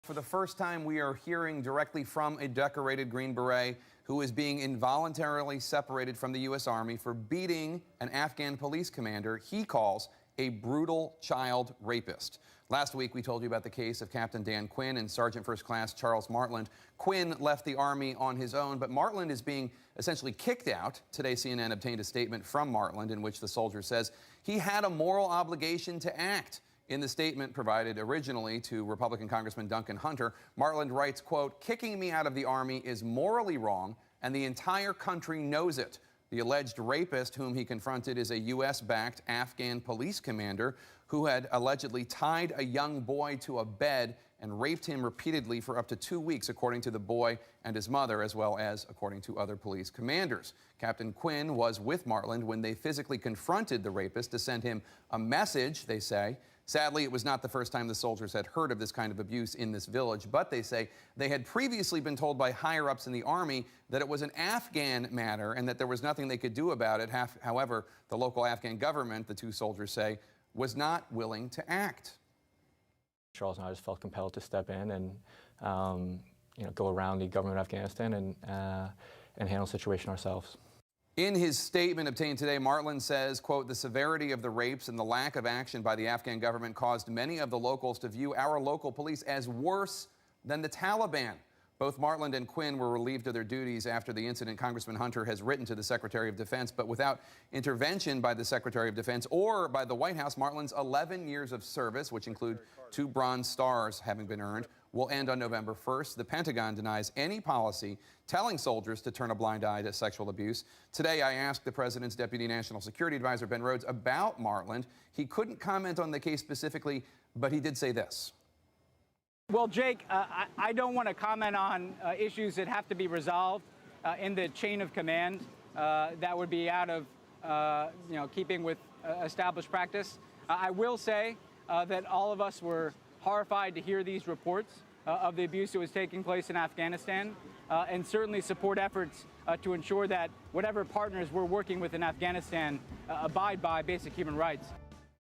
For the first time, we are hearing directly from a decorated Green Beret who is being involuntarily separated from the U.S. Army for beating an Afghan police commander he calls a brutal child rapist. Last week, we told you about the case of Captain Dan Quinn and Sergeant First Class Charles Martland. Quinn left the Army on his own, but Martland is being essentially kicked out. Today, CNN obtained a statement from Martland in which the soldier says he had a moral obligation to act. In the statement provided originally to Republican Congressman Duncan Hunter, Martland writes, quote, "Kicking me out of the Army is morally wrong, and the entire country knows it. The alleged rapist whom he confronted is a U.S.-backed Afghan police commander who had allegedly tied a young boy to a bed and raped him repeatedly for up to 2 weeks, according to the boy and his mother, as well as according to other police commanders. Captain Quinn was with Martland when they physically confronted the rapist to send him a message, they say. Sadly, it was not the first time the soldiers had heard of this kind of abuse in this village, but they say they had previously been told by higher-ups in the Army that it was an Afghan matter and that there was nothing they could do about it. However, the local Afghan government, the two soldiers say, was not willing to act. Charles and I just felt compelled to step in and go around the government of Afghanistan and handle the situation ourselves. In his statement obtained today, Martland says, quote, "The severity of the rapes and the lack of action by the Afghan government caused many of the locals to view our local police as worse than the Taliban." Both Martland and Quinn were relieved of their duties after the incident. Congressman Hunter has written to the Secretary of Defense, but without intervention by the Secretary of Defense or by the White House, Martland's 11 years of service, which include 2 Bronze Stars having been earned, will end on November 1st. The Pentagon denies any policy telling soldiers to turn a blind eye to sexual abuse. Today, I asked the President's Deputy National Security Advisor, Ben Rhodes, about Martland. He couldn't comment on the case specifically, but he did say this. Well, Jake, I don't want to comment on issues that have to be resolved in the chain of command. That would be out of keeping with established practice. I will say that all of us were horrified to hear these reports of the abuse that was taking place in Afghanistan, and certainly support efforts to ensure that whatever partners we're working with in Afghanistan abide by basic human rights.